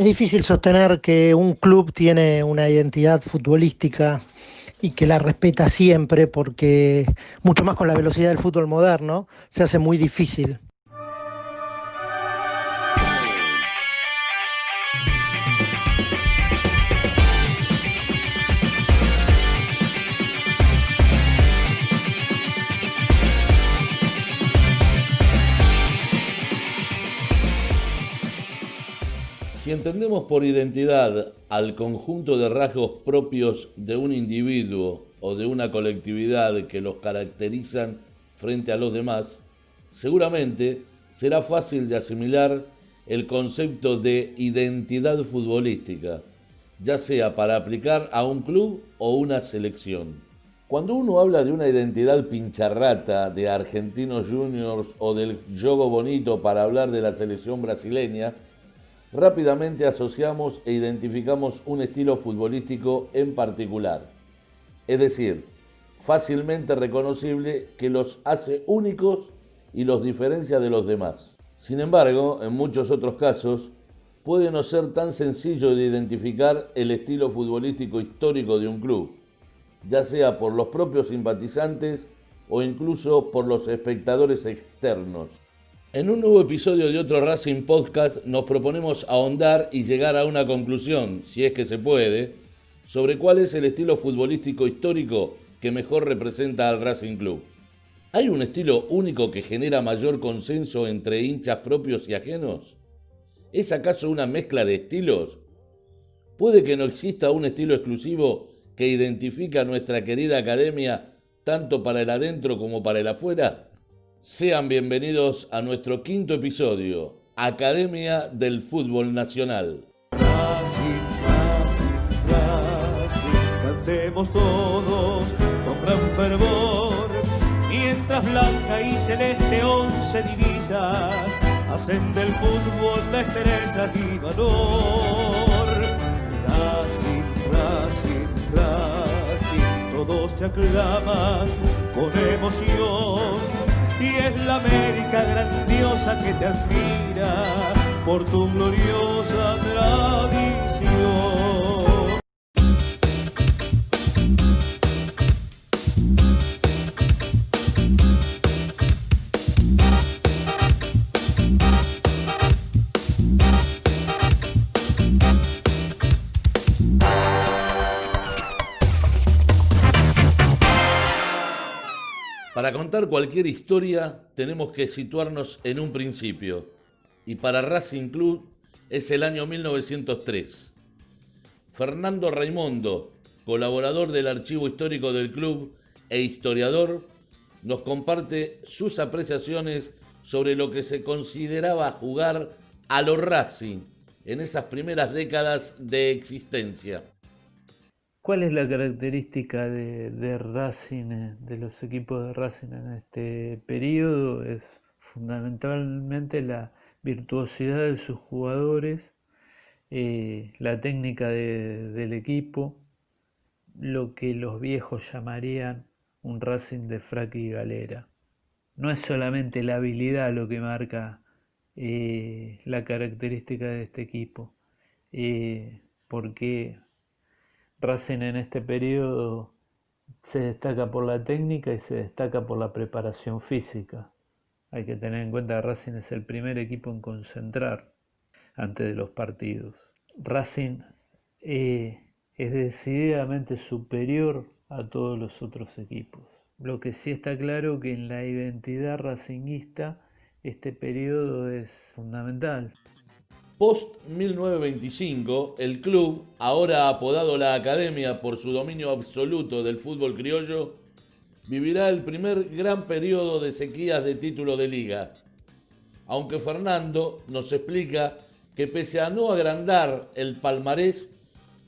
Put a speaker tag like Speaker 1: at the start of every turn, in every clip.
Speaker 1: Es difícil sostener que un club tiene una identidad futbolística y que la respeta siempre porque mucho más con la velocidad del fútbol moderno se hace muy difícil.
Speaker 2: Si entendemos por identidad al conjunto de rasgos propios de un individuo o de una colectividad que los caracterizan frente a los demás, seguramente será fácil de asimilar el concepto de identidad futbolística, ya sea para aplicar a un club o una selección. Cuando uno habla de una identidad pincharrata de Argentinos Juniors o del Jogo Bonito para hablar de la selección brasileña, rápidamente asociamos e identificamos un estilo futbolístico en particular, es decir, fácilmente reconocible que los hace únicos y los diferencia de los demás. Sin embargo, en muchos otros casos, puede no ser tan sencillo de identificar el estilo futbolístico histórico de un club, ya sea por los propios simpatizantes o incluso por los espectadores externos. En un nuevo episodio de otro Racing Podcast nos proponemos ahondar y llegar a una conclusión, si es que se puede, sobre cuál es el estilo futbolístico histórico que mejor representa al Racing Club. ¿Hay un estilo único que genera mayor consenso entre hinchas propios y ajenos? ¿Es acaso una mezcla de estilos? ¿Puede que no exista un estilo exclusivo que identifica a nuestra querida academia tanto para el adentro como para el afuera? Sean bienvenidos a nuestro quinto episodio, Academia del Fútbol Nacional.
Speaker 3: Racing, Racing, Racing, cantemos todos con gran fervor, mientras blanca y celeste 11 divisas hacen del fútbol destreza y valor. Racing, Racing, Racing, todos te aclaman con emoción. Y es la América grandiosa que te admira por tu gloriosa tradición.
Speaker 2: Para contar cualquier historia tenemos que situarnos en un principio, y para Racing Club es el año 1903. Fernando Raimondo, colaborador del archivo histórico del club e historiador, nos comparte sus apreciaciones sobre lo que se consideraba jugar a lo Racing en esas primeras décadas de existencia.
Speaker 4: ¿Cuál es la característica de Racing, de los equipos de Racing en este periodo? Es fundamentalmente la virtuosidad de sus jugadores, la técnica del equipo, lo que los viejos llamarían un Racing de fraque y galera. No es solamente la habilidad lo que marca la característica de este equipo, porque Racing en este periodo se destaca por la técnica y se destaca por la preparación física. Hay que tener en cuenta que Racing es el primer equipo en concentrar antes de los partidos. Racing es decididamente superior a todos los otros equipos. Lo que sí está claro que en la identidad racinguista este periodo es fundamental.
Speaker 2: Post 1925, el club, ahora apodado la Academia por su dominio absoluto del fútbol criollo, vivirá el primer gran periodo de sequías de título de liga. Aunque Fernando nos explica que pese a no agrandar el palmarés,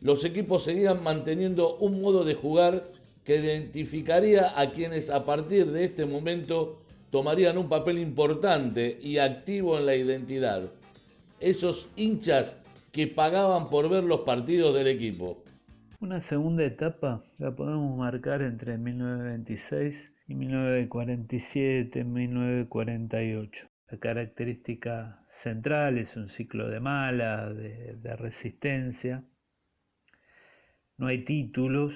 Speaker 2: los equipos seguían manteniendo un modo de jugar que identificaría a quienes a partir de este momento tomarían un papel importante y activo en la identidad. Esos hinchas que pagaban por ver los partidos del equipo.
Speaker 4: Una segunda etapa la podemos marcar entre 1926 y 1947, 1948. La característica central es un ciclo de mala, de resistencia. No hay títulos,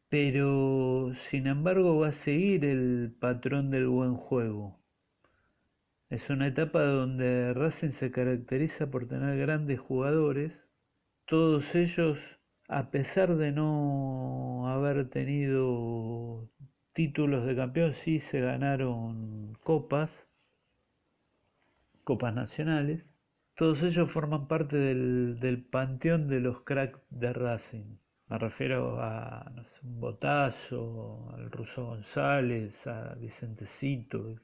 Speaker 4: pero sin embargo va a seguir el patrón del buen juego. Es una etapa donde Racing se caracteriza por tener grandes jugadores, todos ellos, a pesar de no haber tenido títulos de campeón, sí se ganaron copas nacionales. Todos ellos forman parte del panteón de los cracks de Racing. Me refiero a no sé, un Botazo, al Ruso González, a Vicentecito,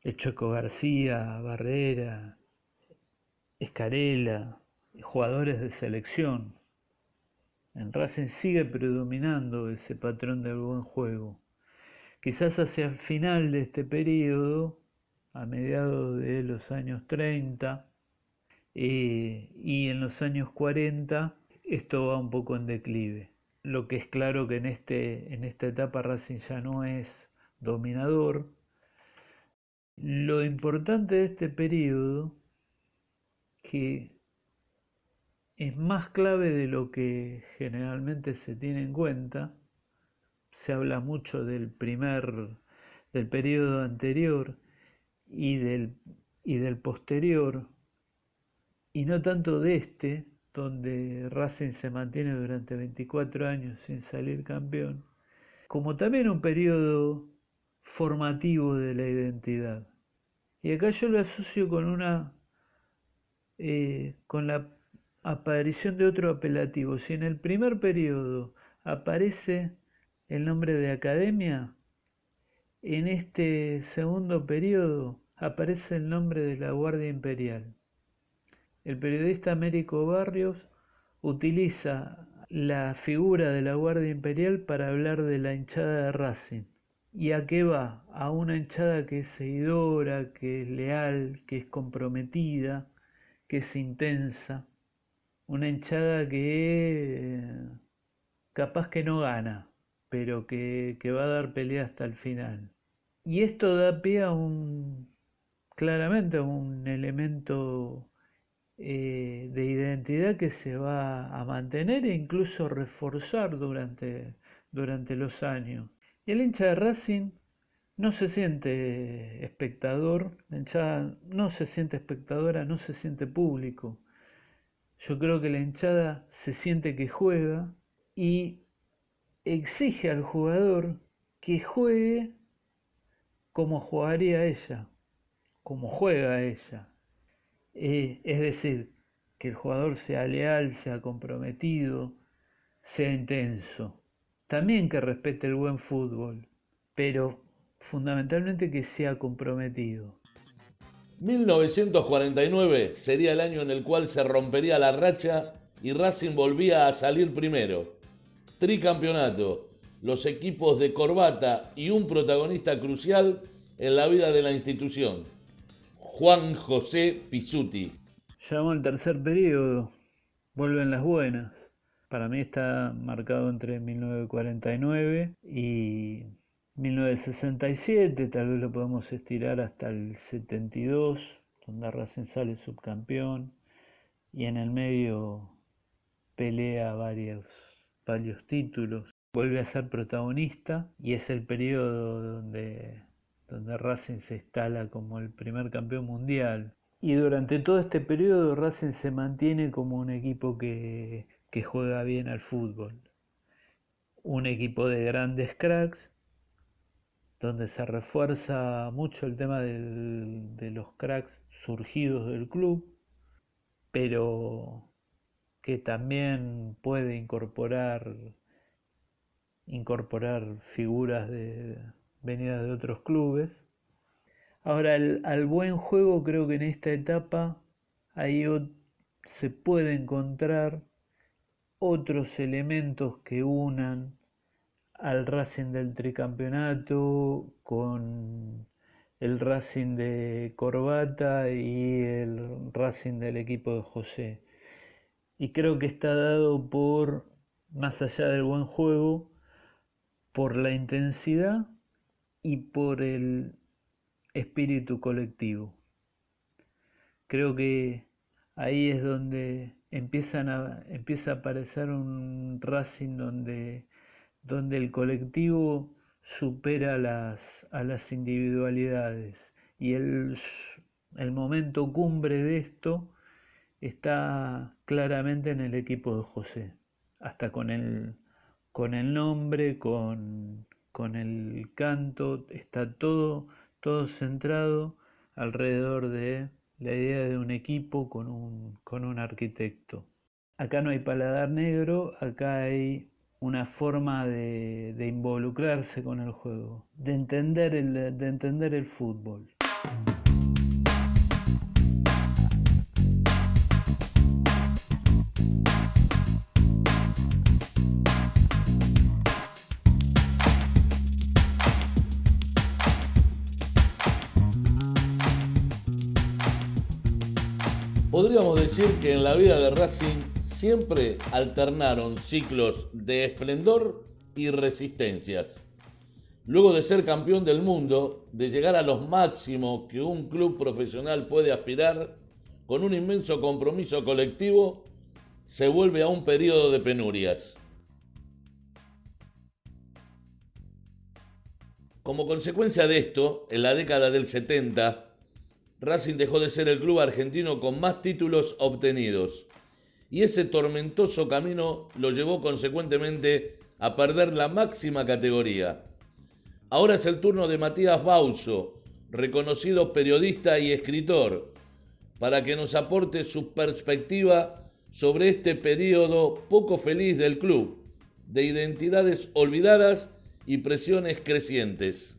Speaker 4: el Choco García, Barrera, Escarela, jugadores de selección. En Racing sigue predominando ese patrón del buen juego. Quizás hacia el final de este periodo, a mediados de los años 30 y en los años 40, esto va un poco en declive. Lo que es claro que en esta etapa Racing ya no es dominador. Lo importante de este periodo, que es más clave de lo que generalmente se tiene en cuenta, se habla mucho del periodo anterior y del posterior, y no tanto de este, donde Racing se mantiene durante 24 años sin salir campeón, como también un periodo formativo de la identidad. Y acá yo lo asocio con la aparición de otro apelativo. Si en el primer periodo aparece el nombre de academia, en este segundo periodo aparece el nombre de la Guardia Imperial. El periodista Américo Barrios utiliza la figura de la Guardia Imperial para hablar de la hinchada de Racing. ¿Y a qué va? A una hinchada que es seguidora, que es leal, que es comprometida, que es intensa. Una hinchada que capaz que no gana, pero que va a dar pelea hasta el final. Y esto da pie a claramente a un elemento de identidad que se va a mantener e incluso reforzar durante los años. Y el hincha de Racing no se siente espectador, la hinchada no se siente espectadora, no se siente público. Yo creo que la hinchada se siente que juega y exige al jugador que juegue como jugaría ella, como juega ella. Es decir, que el jugador sea leal, sea comprometido, sea intenso. También que respete el buen fútbol, pero fundamentalmente que sea comprometido.
Speaker 2: 1949 sería el año en el cual se rompería la racha y Racing volvía a salir primero. Tricampeonato, los equipos de corbata y un protagonista crucial en la vida de la institución, Juan José Pizzuti.
Speaker 4: Llegamos al tercer periodo, vuelven las buenas. Para mí está marcado entre 1949 y 1967, tal vez lo podemos estirar hasta el 72, donde Racing sale subcampeón y en el medio pelea varios títulos. Vuelve a ser protagonista y es el periodo donde Racing se instala como el primer campeón mundial. Y durante todo este periodo Racing se mantiene como un equipo que juega bien al fútbol. Un equipo de grandes cracks, donde se refuerza mucho el tema de los cracks surgidos del club, pero que también puede incorporar figuras venidas de otros clubes. Ahora, al buen juego creo que en esta etapa ahí se puede encontrar otros elementos que unan al Racing del tricampeonato con el Racing de Corbata y el Racing del equipo de José. Y creo que está dado por, más allá del buen juego, por la intensidad y por el espíritu colectivo. Creo que ahí es donde empieza a aparecer un Racing donde el colectivo supera a las individualidades. Y el momento cumbre de esto está claramente en el equipo de José, hasta con el nombre, con el canto, está todo centrado alrededor de la idea de un equipo con un arquitecto. Acá no hay paladar negro, acá hay una forma de involucrarse con el juego, de entender el fútbol.
Speaker 2: Podríamos decir que en la vida de Racing siempre alternaron ciclos de esplendor y resistencias. Luego de ser campeón del mundo, de llegar a los máximos que un club profesional puede aspirar, con un inmenso compromiso colectivo, se vuelve a un periodo de penurias. Como consecuencia de esto, en la década del 70, Racing dejó de ser el club argentino con más títulos obtenidos, y ese tormentoso camino lo llevó consecuentemente a perder la máxima categoría. Ahora es el turno de Matías Bauzo, reconocido periodista y escritor, para que nos aporte su perspectiva sobre este periodo poco feliz del club, de identidades olvidadas y presiones crecientes.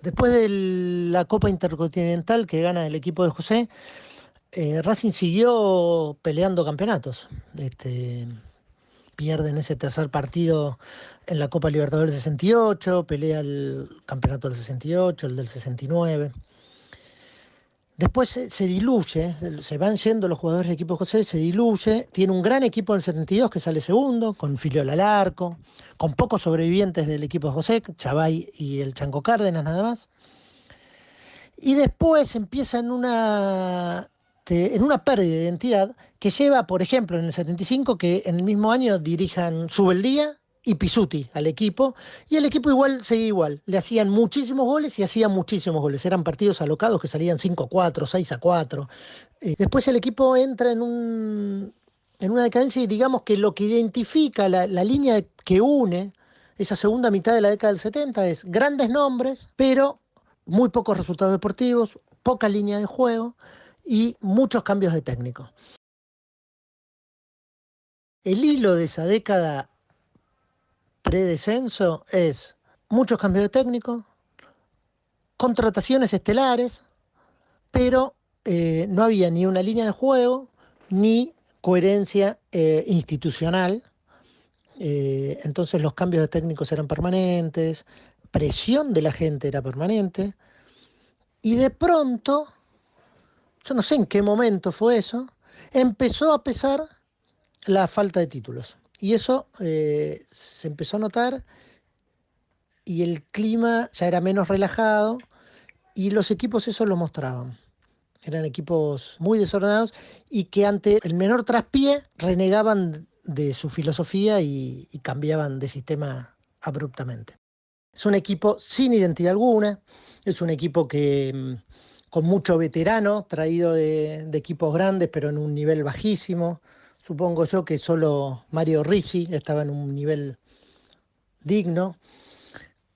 Speaker 1: Después de la Copa Intercontinental que gana el equipo de José, Racing siguió peleando campeonatos. Pierden ese tercer partido en la Copa Libertadores del 68, pelea el campeonato del 68, el del 69. Después se diluye, se van yendo los jugadores del equipo de José, se diluye, tiene un gran equipo en el 72 que sale segundo, con Filiola al arco, con pocos sobrevivientes del equipo de José, Chavay y el Chango Cárdenas nada más. Y después empieza en una pérdida de identidad que lleva, por ejemplo, en el 75, que en el mismo año dirijan Subeldía y Pisuti al equipo, y el equipo igual seguía igual, le hacían muchísimos goles y hacían muchísimos goles, eran partidos alocados que salían 5-4, 6-4. Después el equipo entra en una decadencia y digamos que lo que identifica la línea que une esa segunda mitad de la década del 70 es grandes nombres, pero muy pocos resultados deportivos, poca línea de juego y muchos cambios de técnico. El hilo de esa década predescenso es muchos cambios de técnico, contrataciones estelares, pero no había ni una línea de juego ni coherencia institucional. Entonces los cambios de técnicos eran permanentes, presión de la gente era permanente, y de pronto, yo no sé en qué momento fue eso, empezó a pesar la falta de títulos. Y eso se empezó a notar y el clima ya era menos relajado y los equipos eso lo mostraban. Eran equipos muy desordenados y que ante el menor traspié renegaban de su filosofía y cambiaban de sistema abruptamente. Es un equipo sin identidad alguna, es un equipo que con mucho veterano, traído de equipos grandes pero en un nivel bajísimo. Supongo yo que solo Mario Ricci estaba en un nivel digno,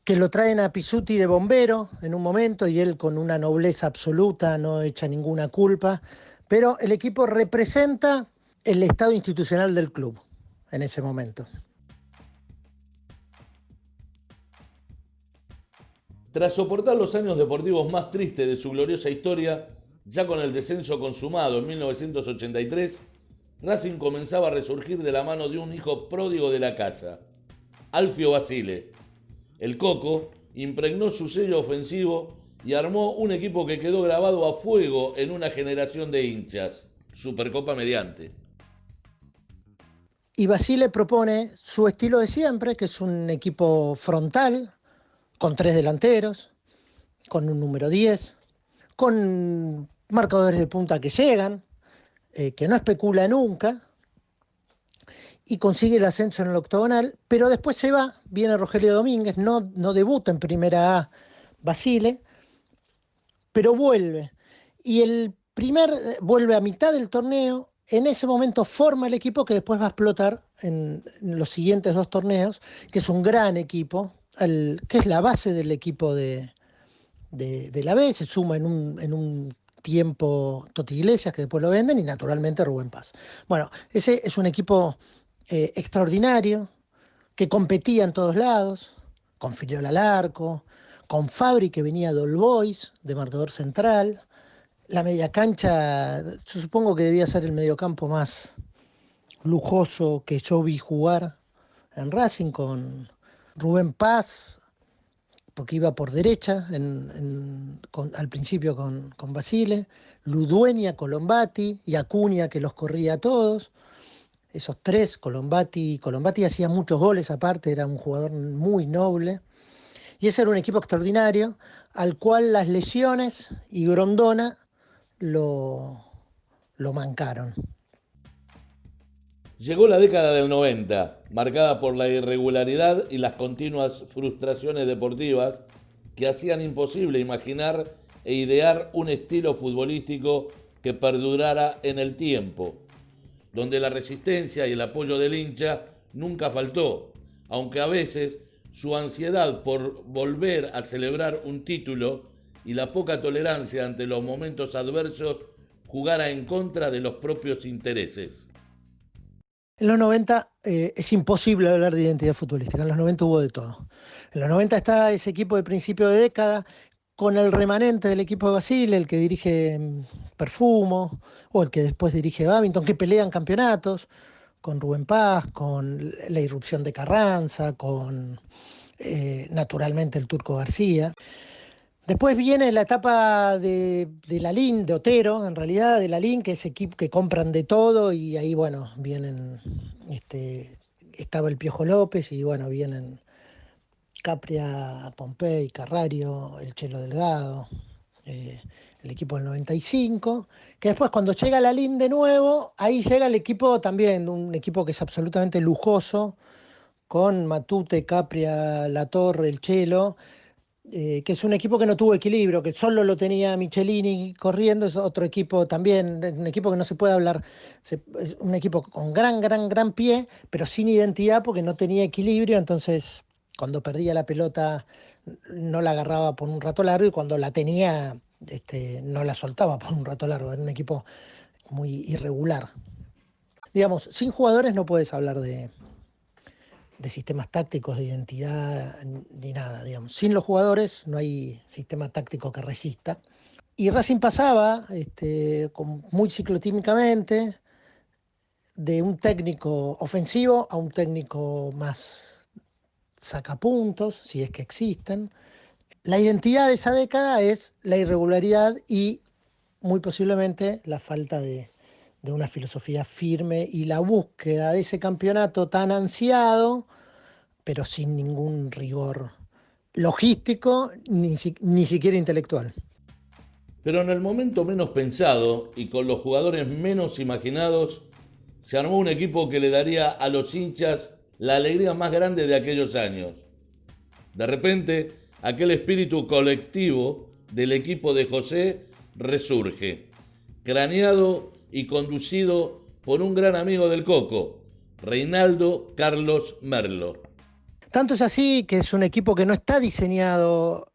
Speaker 1: que lo traen a Pisuti de bombero en un momento y él con una nobleza absoluta, no echa ninguna culpa, pero el equipo representa el estado institucional del club en ese momento.
Speaker 2: Tras soportar los años deportivos más tristes de su gloriosa historia, ya con el descenso consumado en 1983, Racing comenzaba a resurgir de la mano de un hijo pródigo de la casa, Alfio Basile. El Coco impregnó su sello ofensivo y armó un equipo que quedó grabado a fuego en una generación de hinchas, Supercopa mediante.
Speaker 1: Y Basile propone su estilo de siempre, que es un equipo frontal, con 3 delanteros, con un número 10, con marcadores de punta que llegan, que no especula nunca, y consigue el ascenso en el octogonal, pero después se va, viene Rogelio Domínguez, no debuta en Primera A Basile, pero vuelve. Y vuelve a mitad del torneo, en ese momento forma el equipo que después va a explotar en los siguientes 2 torneos, que es un gran equipo, que es la base del equipo de la B, se suma en un tiempo Toti Iglesias, que después lo venden, y naturalmente Rubén Paz. Bueno, ese es un equipo extraordinario, que competía en todos lados, con Filiol al arco, con Fabri, que venía de All Boys, de marcador central. La media cancha, yo supongo que debía ser el mediocampo más lujoso que yo vi jugar en Racing, con Rubén Paz, porque iba por derecha al principio con Basile, Ludueña, Colombati y Acuña, que los corría a todos. Esos 3, Colombati hacía muchos goles aparte, era un jugador muy noble. Y ese era un equipo extraordinario, al cual las lesiones y Grondona lo mancaron.
Speaker 2: Llegó la década del 90, marcada por la irregularidad y las continuas frustraciones deportivas que hacían imposible imaginar e idear un estilo futbolístico que perdurara en el tiempo, donde la resistencia y el apoyo del hincha nunca faltó, aunque a veces su ansiedad por volver a celebrar un título y la poca tolerancia ante los momentos adversos jugara en contra de los propios intereses.
Speaker 1: En los 90 es imposible hablar de identidad futbolística, en los 90 hubo de todo. En los 90 está ese equipo de principio de década, con el remanente del equipo de Basile, el que dirige Perfumo, o el que después dirige Babington, que pelean campeonatos, con Rubén Paz, con la irrupción de Carranza, con naturalmente el Turco García. Después viene la etapa de Lalín, de Otero, en realidad, de Lalín, que es equipo que compran de todo, y ahí, bueno, vienen, estaba el Piojo López, y bueno, vienen Capria, Pompey, Carrario, el Chelo Delgado, el equipo del 95, que después cuando llega Lalín de nuevo, ahí llega el equipo también, un equipo que es absolutamente lujoso, con Matute, Capria, Latorre, el Chelo, que es un equipo que no tuvo equilibrio, que solo lo tenía Michelini corriendo, es otro equipo también, un equipo que no se puede hablar, es un equipo con gran pie, pero sin identidad porque no tenía equilibrio, entonces cuando perdía la pelota no la agarraba por un rato largo y cuando la tenía no la soltaba por un rato largo, era un equipo muy irregular. Digamos, sin jugadores no puedes hablar de sistemas tácticos, de identidad, ni nada, digamos. Sin los jugadores no hay sistema táctico que resista. Y Racing pasaba, muy ciclotímicamente, de un técnico ofensivo a un técnico más sacapuntos, si es que existen. La identidad de esa década es la irregularidad y muy posiblemente la falta de una filosofía firme y la búsqueda de ese campeonato tan ansiado, pero sin ningún rigor logístico ni siquiera intelectual.
Speaker 2: Pero en el momento menos pensado y con los jugadores menos imaginados, se armó un equipo que le daría a los hinchas la alegría más grande de aquellos años. De repente, aquel espíritu colectivo del equipo de José resurge, craneado y conducido por un gran amigo del Coco, Reinaldo Carlos Merlo.
Speaker 1: Tanto es así que es un equipo que no está diseñado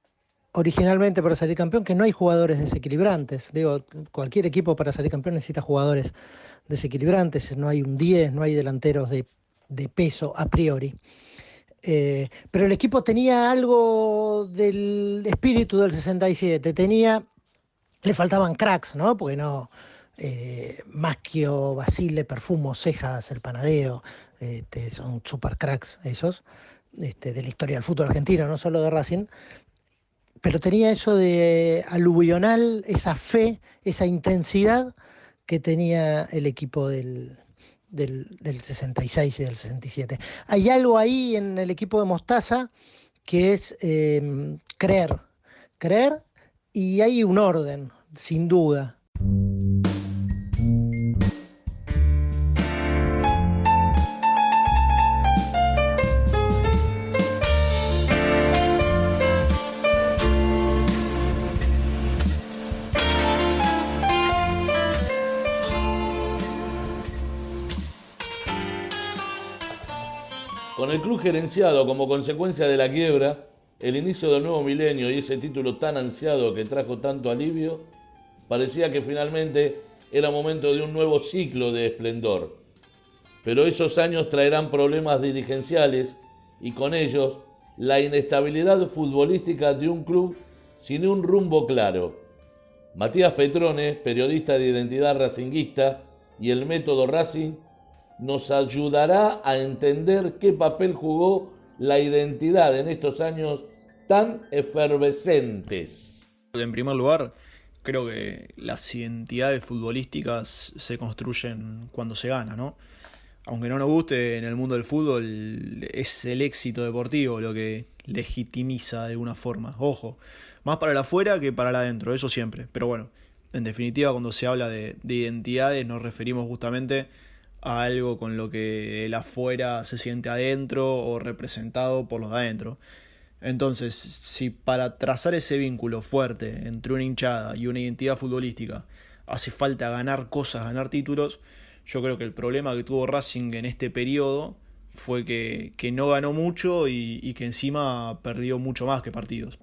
Speaker 1: originalmente para salir campeón, que no hay jugadores desequilibrantes. Digo, cualquier equipo para salir campeón necesita jugadores desequilibrantes, no hay un 10, no hay delanteros de peso a priori. Pero el equipo tenía algo del espíritu del 67, le faltaban cracks, ¿no? Porque no, Maschio, Basile, Perfumo, Cejas, el Panadeo, son super cracks esos, de la historia del fútbol argentino, no solo de Racing, pero tenía eso de aluvional, esa fe, esa intensidad que tenía el equipo del 66 y del 67. Hay algo ahí en el equipo de Mostaza que es creer, y hay un orden, sin duda.
Speaker 2: Con el club gerenciado como consecuencia de la quiebra, el inicio del nuevo milenio y ese título tan ansiado que trajo tanto alivio, parecía que finalmente era momento de un nuevo ciclo de esplendor. Pero esos años traerán problemas dirigenciales y con ellos la inestabilidad futbolística de un club sin un rumbo claro. Matías Petrone, periodista de Identidad Racinguista y el método Racing, nos ayudará a entender qué papel jugó la identidad en estos años tan efervescentes.
Speaker 5: En primer lugar, creo que las identidades futbolísticas se construyen cuando se gana, ¿no? Aunque no nos guste, en el mundo del fútbol es el éxito deportivo lo que legitimiza de alguna forma. Ojo, más para el afuera que para el adentro, eso siempre. Pero bueno, en definitiva, cuando se habla de identidades nos referimos justamente a algo con lo que el afuera se siente adentro o representado por los de adentro. Entonces, si para trazar ese vínculo fuerte entre una hinchada y una identidad futbolística hace falta ganar cosas, ganar títulos, yo creo que el problema que tuvo Racing en este periodo fue que no ganó mucho y que encima perdió mucho más que partidos.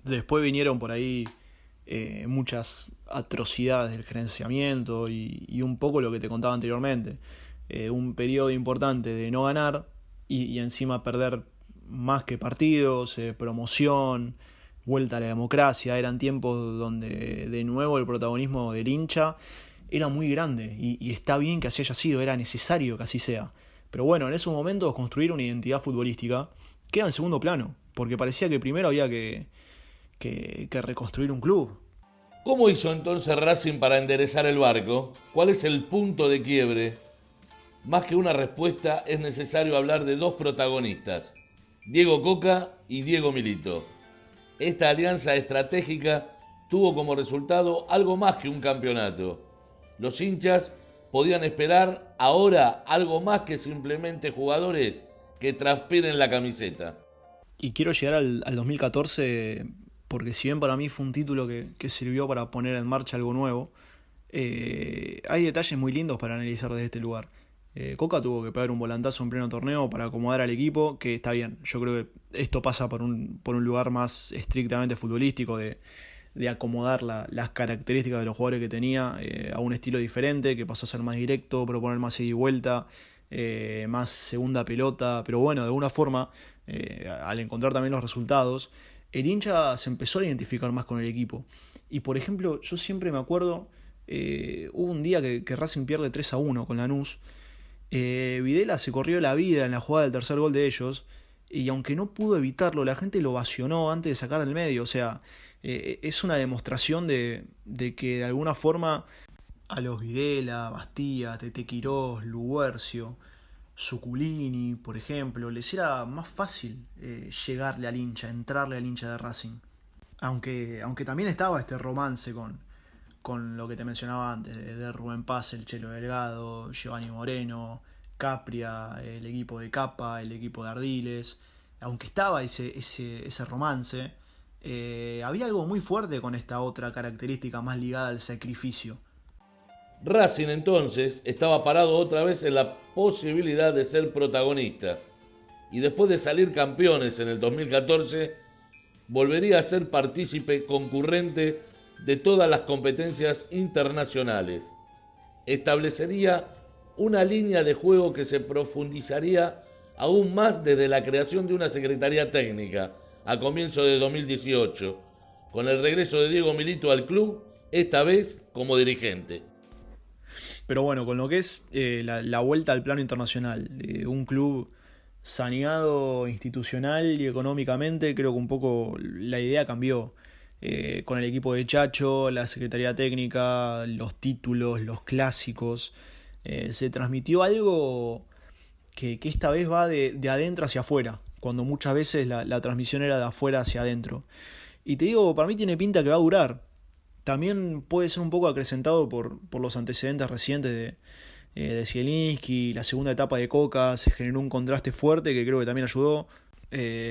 Speaker 5: Después vinieron por ahí muchas atrocidades del gerenciamiento y un poco lo que te contaba anteriormente. Un periodo importante de no ganar y encima perder más que partidos, promoción, vuelta a la democracia. Eran tiempos donde de nuevo el protagonismo del hincha era muy grande y está bien que así haya sido, era necesario que así sea. Pero bueno, en esos momentos construir una identidad futbolística queda en segundo plano, porque parecía que primero había que reconstruir un club.
Speaker 2: ¿Cómo hizo entonces Racing para enderezar el barco? ¿Cuál es el punto de quiebre? Más que una respuesta, es necesario hablar de dos protagonistas, Diego Coca y Diego Milito. Esta alianza estratégica tuvo como resultado algo más que un campeonato. Los hinchas podían esperar ahora algo más que simplemente jugadores que transpiren la camiseta.
Speaker 5: Y quiero llegar al 2014 porque si bien para mí fue un título que sirvió para poner en marcha algo nuevo, hay detalles muy lindos para analizar desde este lugar. Coca tuvo que pegar un volantazo en pleno torneo para acomodar al equipo, que está bien. Yo creo que esto pasa por un lugar más estrictamente futbolístico, de acomodar las características de los jugadores que tenía a un estilo diferente, que pasó a ser más directo, proponer más ida y vuelta, más segunda pelota. Pero bueno, de alguna forma, al encontrar también los resultados, el hincha se empezó a identificar más con el equipo. Y por ejemplo, yo siempre me acuerdo, hubo un día que Racing pierde 3-1 con Lanús. Videla se corrió la vida en la jugada del tercer gol de ellos, y aunque no pudo evitarlo, la gente lo ovacionó antes de sacar del medio. O sea, es una demostración de que de alguna forma a los Videla, Bastía, Tete Quirós, Luguercio, Suculini, por ejemplo, les era más fácil llegarle al hincha, entrarle al hincha de Racing. Aunque también estaba este romance con lo que te mencionaba antes, de Rubén Paz, el Chelo Delgado, Giovanni Moreno, Capria, el equipo de Capa, el equipo de Ardiles. Aunque estaba ese romance, había algo muy fuerte con esta otra característica más ligada al sacrificio.
Speaker 2: Racing entonces estaba parado otra vez en la posibilidad de ser protagonista y después de salir campeones en el 2014 volvería a ser partícipe concurrente de todas las competencias internacionales. Establecería una línea de juego que se profundizaría aún más desde la creación de una secretaría técnica a comienzos de 2018, con el regreso de Diego Milito al club, esta vez como dirigente.
Speaker 5: Pero bueno, con lo que es la vuelta al plano internacional, un club saneado institucional y económicamente, creo que un poco la idea cambió. Con el equipo de Chacho, la Secretaría Técnica, los títulos, los clásicos, Se transmitió algo que esta vez va de adentro hacia afuera, cuando muchas veces la transmisión era de afuera hacia adentro. Y te digo, para mí tiene pinta que va a durar. También puede ser un poco acrecentado por los antecedentes recientes de Zielinski, la segunda etapa de Coca, se generó un contraste fuerte que creo que también ayudó.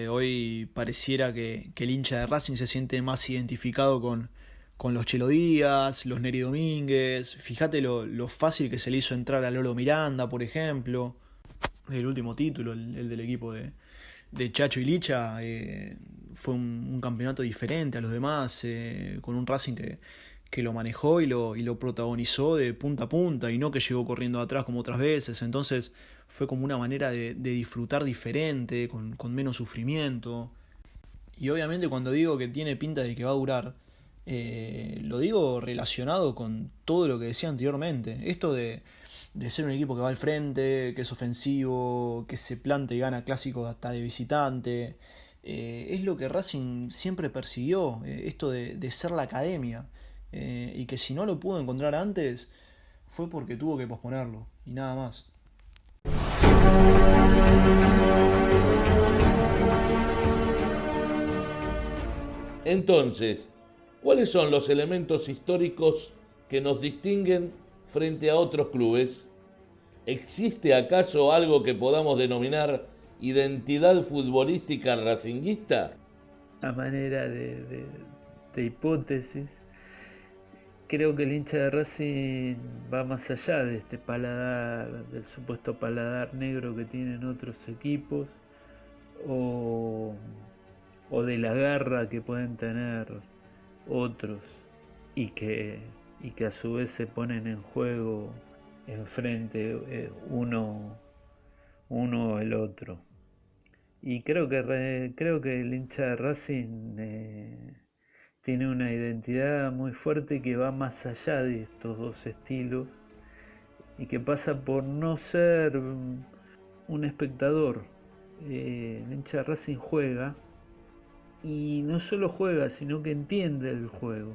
Speaker 5: Hoy pareciera que el hincha de Racing se siente más identificado con los Chelo Díaz, los Neri Domínguez. Fíjate lo fácil que se le hizo entrar a Lolo Miranda, por ejemplo. El último título, el del equipo de Chacho y Licha, fue un campeonato diferente a los demás, con un Racing que lo manejó y lo protagonizó de punta a punta, y no que llegó corriendo atrás como otras veces. Entonces fue como una manera de disfrutar diferente, con menos sufrimiento. Y obviamente cuando digo que tiene pinta de que va a durar, lo digo relacionado con todo lo que decía anteriormente. Esto de ser un equipo que va al frente, que es ofensivo, que se planta y gana clásicos hasta de visitante, es lo que Racing siempre persiguió, esto de ser la academia, y que si no lo pudo encontrar antes fue porque tuvo que posponerlo, y nada más.
Speaker 2: Entonces, ¿cuáles son los elementos históricos que nos distinguen frente a otros clubes? ¿Existe acaso algo que podamos denominar identidad futbolística racinguista?
Speaker 4: A manera de hipótesis, creo que el hincha de Racing va más allá de este paladar, del supuesto paladar negro que tienen otros equipos, o de la garra que pueden tener otros, y que a su vez se ponen en juego enfrente uno o el otro. Y creo que el hincha de Racing tiene una identidad muy fuerte que va más allá de estos dos estilos, y que pasa por no ser un espectador. El hincha de Racing juega, y no solo juega, sino que entiende el juego.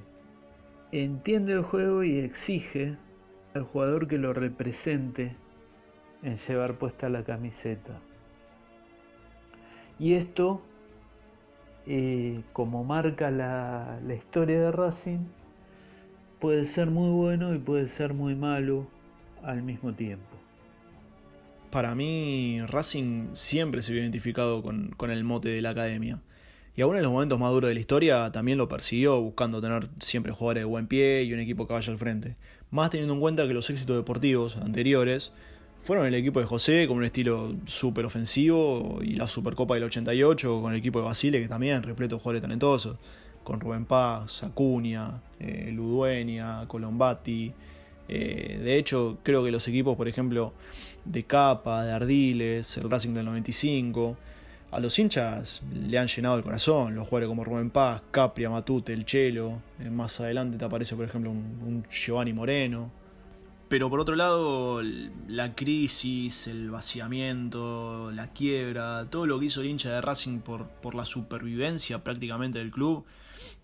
Speaker 4: Entiende el juego y exige al jugador que lo represente en llevar puesta la camiseta. Y esto, como marca la historia de Racing, puede ser muy bueno y puede ser muy malo al mismo tiempo.
Speaker 5: Para mí, Racing siempre se vio identificado con el mote de la academia. Y aún en los momentos más duros de la historia también lo persiguió, buscando tener siempre jugadores de buen pie y un equipo que vaya al frente. Más teniendo en cuenta que los éxitos deportivos anteriores fueron el equipo de José con un estilo súper ofensivo, y la Supercopa del 88 con el equipo de Basile, que también repleto de jugadores talentosos, con Rubén Paz, Acuña, Ludueña, Colombati. De hecho, creo que los equipos, por ejemplo, de Capa, de Ardiles, el Racing del 95, a los hinchas le han llenado el corazón. Los jugadores como Rubén Paz, Capria, Matute, el Chelo. Más adelante te aparece, por ejemplo, un Giovanni Moreno. Pero por otro lado, la crisis, el vaciamiento, la quiebra, todo lo que hizo el hincha de Racing por la supervivencia prácticamente del club,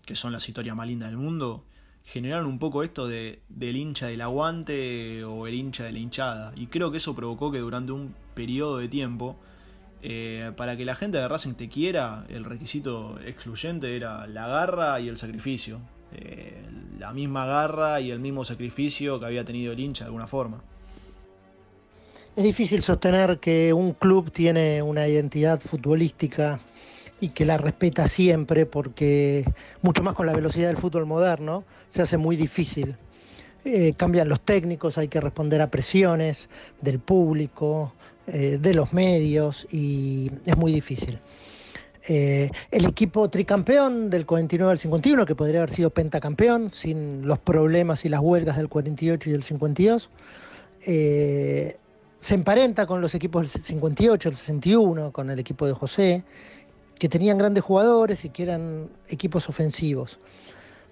Speaker 5: que son las historias más lindas del mundo, generaron un poco esto del hincha del aguante o el hincha de la hinchada. Y creo que eso provocó que durante un periodo de tiempo, para que la gente de Racing te quiera, el requisito excluyente era la garra y el sacrificio. La misma garra y el mismo sacrificio que había tenido el hincha de alguna forma.
Speaker 1: Es difícil sostener que un club tiene una identidad futbolística y que la respeta siempre, porque mucho más con la velocidad del fútbol moderno se hace muy difícil. Cambian los técnicos, hay que responder a presiones del público, de los medios, y es muy difícil. El equipo tricampeón del 49 al 51, que podría haber sido pentacampeón sin los problemas y las huelgas del 48 y del 52, se emparenta con los equipos del 58, el 61, con el equipo de José, que tenían grandes jugadores y que eran equipos ofensivos.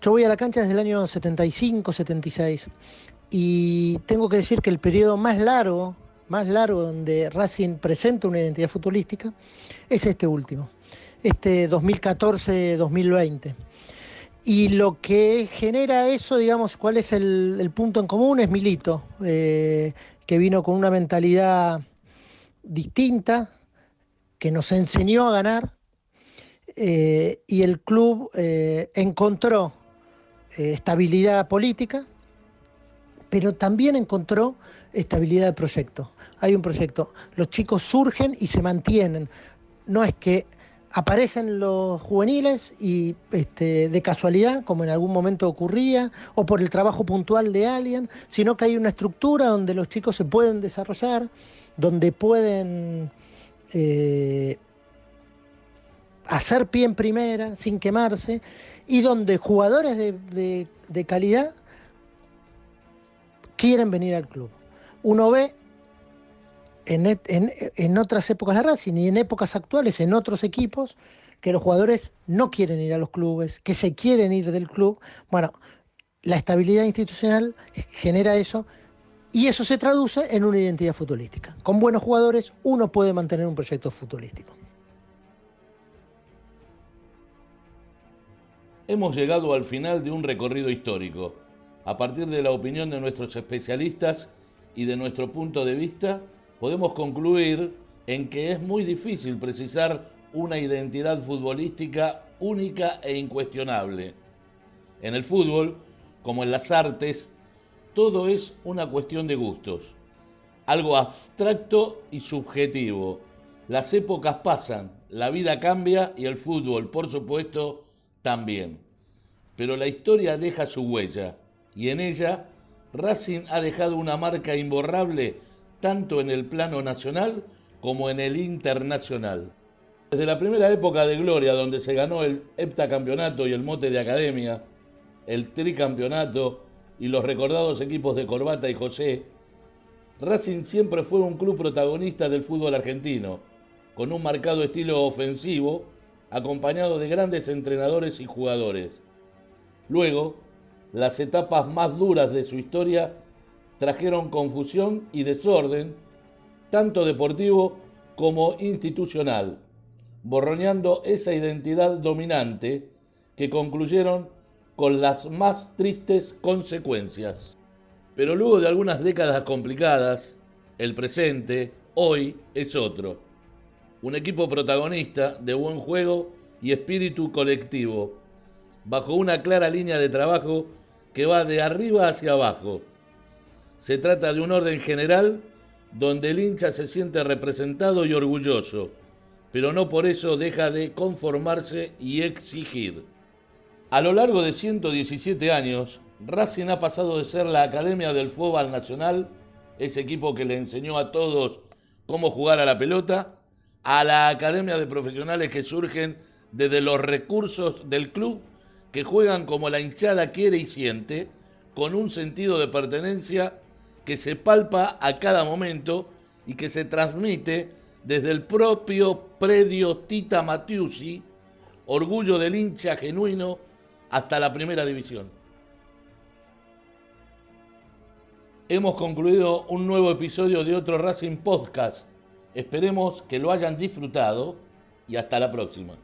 Speaker 1: Yo voy a la cancha desde el año 75, 76, y tengo que decir que el periodo más largo donde Racing presenta una identidad futbolística es este último, este 2014-2020. Y lo que genera eso, digamos, cuál es el punto en común, es Milito, que vino con una mentalidad distinta, que nos enseñó a ganar, y el club encontró estabilidad política, pero también encontró estabilidad de proyecto. Hay un proyecto, los chicos surgen y se mantienen. No es que aparecen los juveniles y de casualidad, como en algún momento ocurría, o por el trabajo puntual de alguien, sino que hay una estructura donde los chicos se pueden desarrollar, donde pueden hacer pie en primera sin quemarse, y donde jugadores de calidad quieren venir al club. Uno ve en otras épocas de Racing y en épocas actuales, en otros equipos, que los jugadores no quieren ir a los clubes, que se quieren ir del club. Bueno, la estabilidad institucional genera eso, y eso se traduce en una identidad futbolística. Con buenos jugadores uno puede mantener un proyecto futbolístico.
Speaker 2: Hemos llegado al final de un recorrido histórico. A partir de la opinión de nuestros especialistas y de nuestro punto de vista, podemos concluir en que es muy difícil precisar una identidad futbolística única e incuestionable. En el fútbol, como en las artes, todo es una cuestión de gustos, algo abstracto y subjetivo. Las épocas pasan, la vida cambia y el fútbol, por supuesto, también. Pero la historia deja su huella, y en ella Racing ha dejado una marca imborrable tanto en el plano nacional como en el internacional. Desde la primera época de gloria, donde se ganó el heptacampeonato y el mote de academia, el tricampeonato y los recordados equipos de Corbata y José, Racing siempre fue un club protagonista del fútbol argentino, con un marcado estilo ofensivo, acompañado de grandes entrenadores y jugadores. Luego, las etapas más duras de su historia trajeron confusión y desorden, tanto deportivo como institucional, borroneando esa identidad dominante que concluyeron con las más tristes consecuencias. Pero luego de algunas décadas complicadas, el presente, hoy, es otro. Un equipo protagonista de buen juego y espíritu colectivo, bajo una clara línea de trabajo que va de arriba hacia abajo. Se trata de un orden general donde el hincha se siente representado y orgulloso, pero no por eso deja de conformarse y exigir. A lo largo de 117 años, Racing ha pasado de ser la Academia del Fútbol Nacional, ese equipo que le enseñó a todos cómo jugar a la pelota, a la Academia de Profesionales que surgen desde los recursos del club, que juegan como la hinchada quiere y siente, con un sentido de pertenencia que se palpa a cada momento y que se transmite desde el propio predio Tita Matiusi, orgullo del hincha genuino, hasta la primera división. Hemos concluido un nuevo episodio de otro Racing Podcast. Esperemos que lo hayan disfrutado y hasta la próxima.